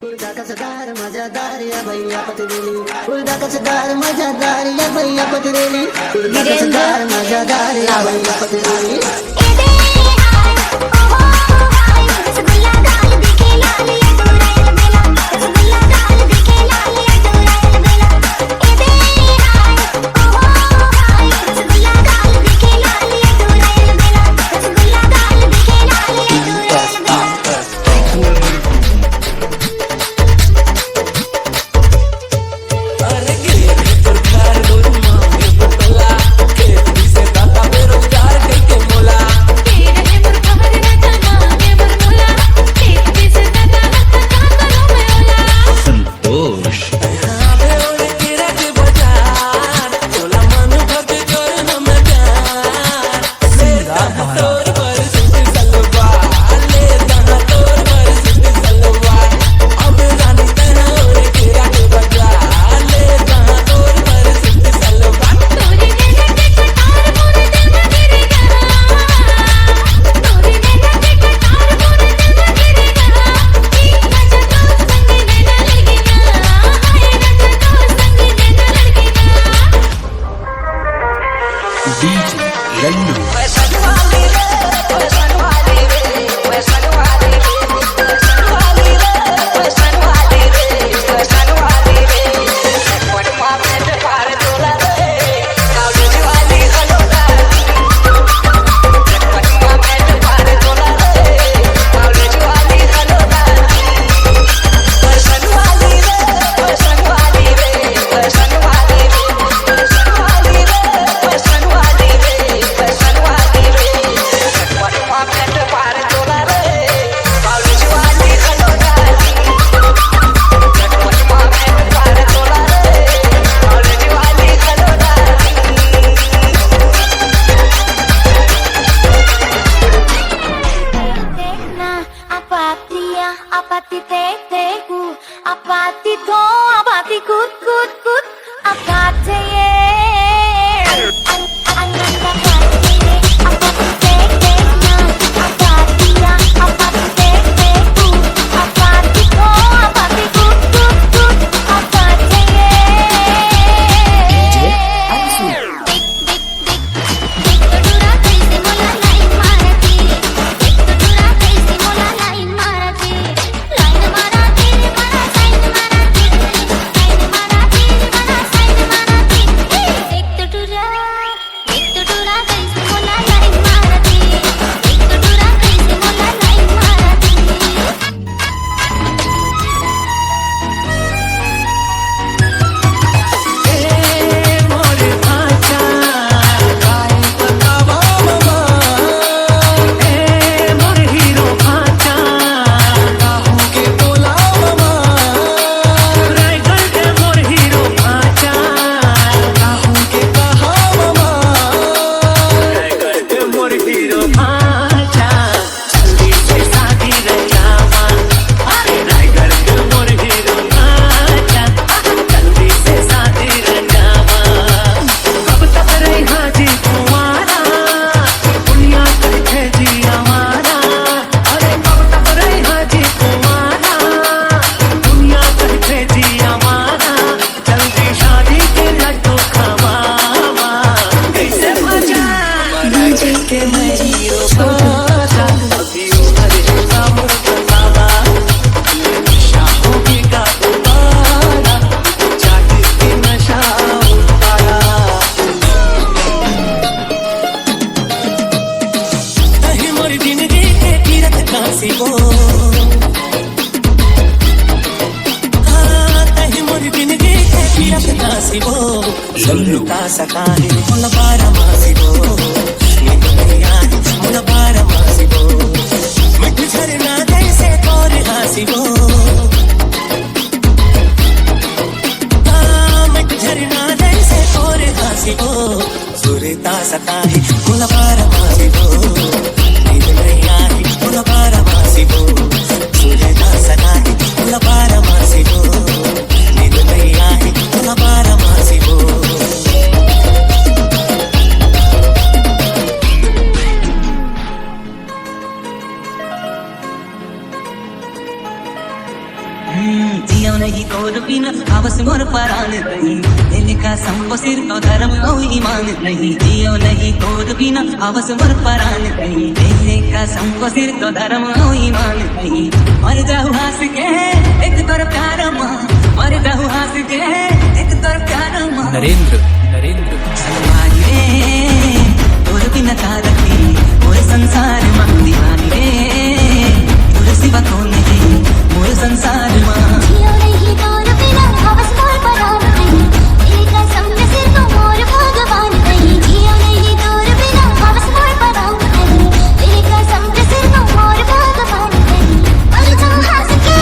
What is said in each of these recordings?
कसदार मजादार या भैया पतरेली उल्टा कसदार मजादार या भैया पतरेली उल्टा कसदार मजादार या भैया पतरेली जियो नहीं तोर बिन आवस मोर परान नहीं दिल का संग सिर तो धर्म और ईमान नहीं जियो नहीं तोर बिन आवस मोर परान नहीं दिल का संग सिर तो धर्म और ईमान नहीं मर जाऊँ हंस के एक तोर प्यार माँ मर जाऊँ हंस के एक तोर प्यार माँ नरेंद्र नरेंद्र सलमानी रे तोर बिन तारती मोर संसार माँ दीवानी रे तोर सिवा कौन नहीं मोर संसार माँ जियो नहीं तोर बिना हवस मोर परान नहीं दिल का संग सिर तो मोर भगवान नहीं जियो नहीं तोर बिना हवस मोर परान नहीं दिल का संग सिर तो मोर भगवान नहीं मर जाऊं हंस के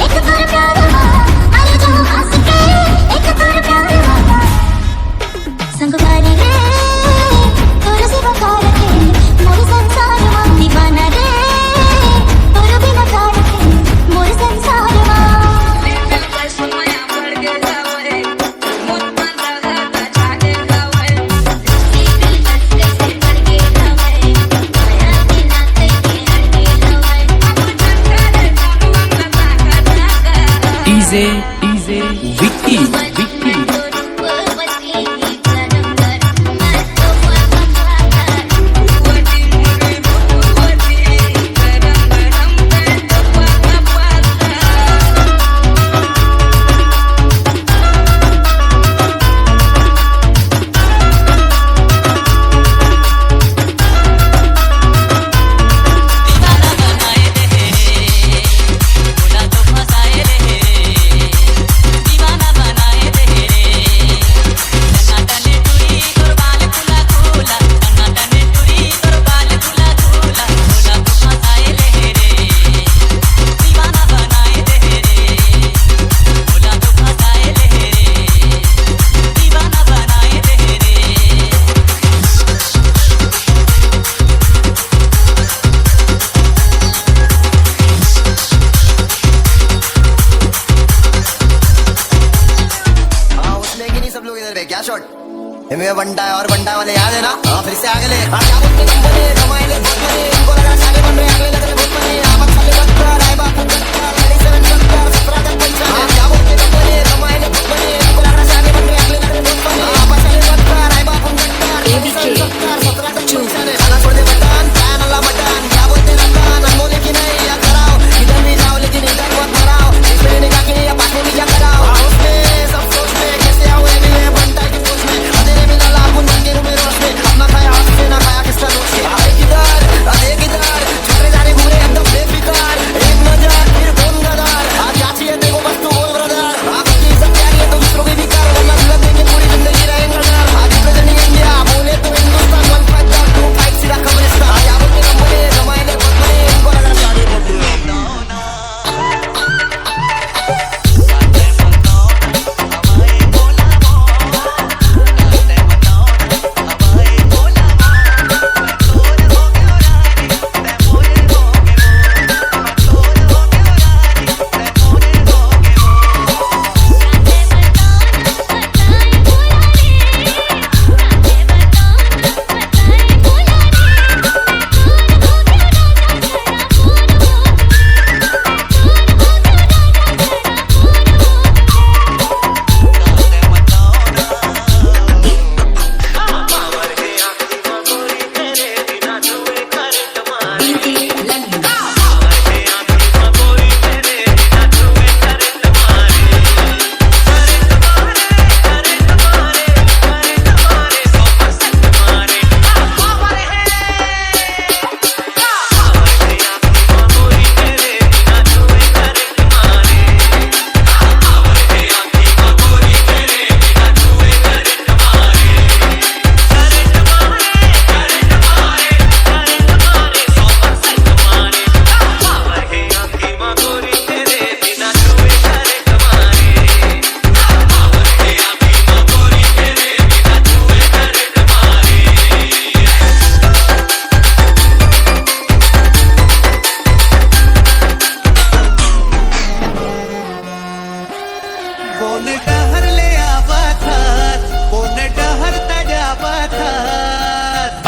एक तोर प्यार माँ मर जाऊं हंस के एक तोर प्यार माँ संगवारी रे तोर सिवा का रखे मोर संसार माँ दीवाना रे तोर बिना का रखे मोर संसार माँ डीजे डीजे विक्की विक्की क्या शॉट इनमें बंटा है और बंटा वाले याद है ना हाँ फिर से आगे ले क्या बोलते तुम बोले कमाए ले बहुत बने इनको लगा सागे बन रहे अगले लग रहे बहुत बने आमद साले बच्चा राय बापू बच्चा 37 बच्चा 17 तक पंचा क्या बोलते तुम बोले कमाए ले बहुत बने इनको लगा सागे बन रहे अगले लग रहे बहुत बने आमद साले बच्चा राय बापू बच्चा 17 तक पंचा ने खाना छोड़ दे बटन फैन अल्लाह बटन क्या बोलते रतन हम बोले कि नहीं या कराओ इधर भी जाओ लेकिन इधर मत भराओ इस पे निकाह के लिए पास में भी क्या कराओ उसने सब सोच में कैसे आओ ये बंटा की सोच में अंधेरे में लाला अपन बन के रूम में रोश में अपना खाया हाथ से ना खाया किसका दोष है आए किधर छुपरे जाने घूम रहे एकदम बेफिकार एक नजर फिर कौन गदार आज क्या चाहिए देखो बस तू बोल ब्रदर आपकी इज्जत प्यारी है तो दूसरों की भी कार वरना जिला देंगे पूरी जिंदगी रहेंगे डर आज प्रेजेंटिंग इंडिया बोले तो हिंदुस्तान 152 सीधा कब्रिस्तान क्या बोलते हम बोले कमाए ले बहुत बने इनको लगा शादी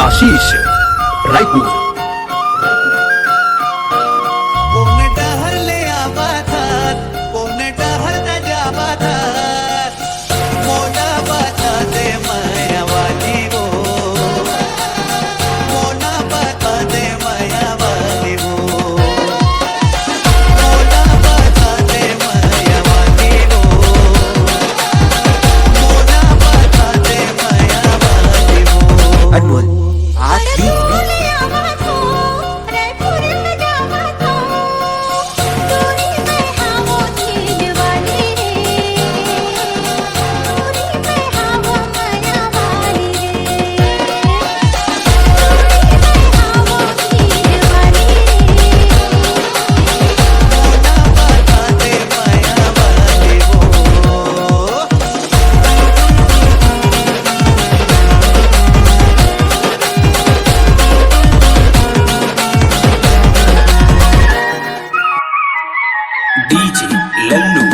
आशीष रायपुर कोण डहरले आबाधात कोण डीजे लल्लू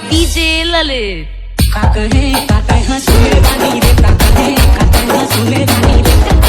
डीजे ललित का कहे हंसने वाली रे का कहे सुने वाली रे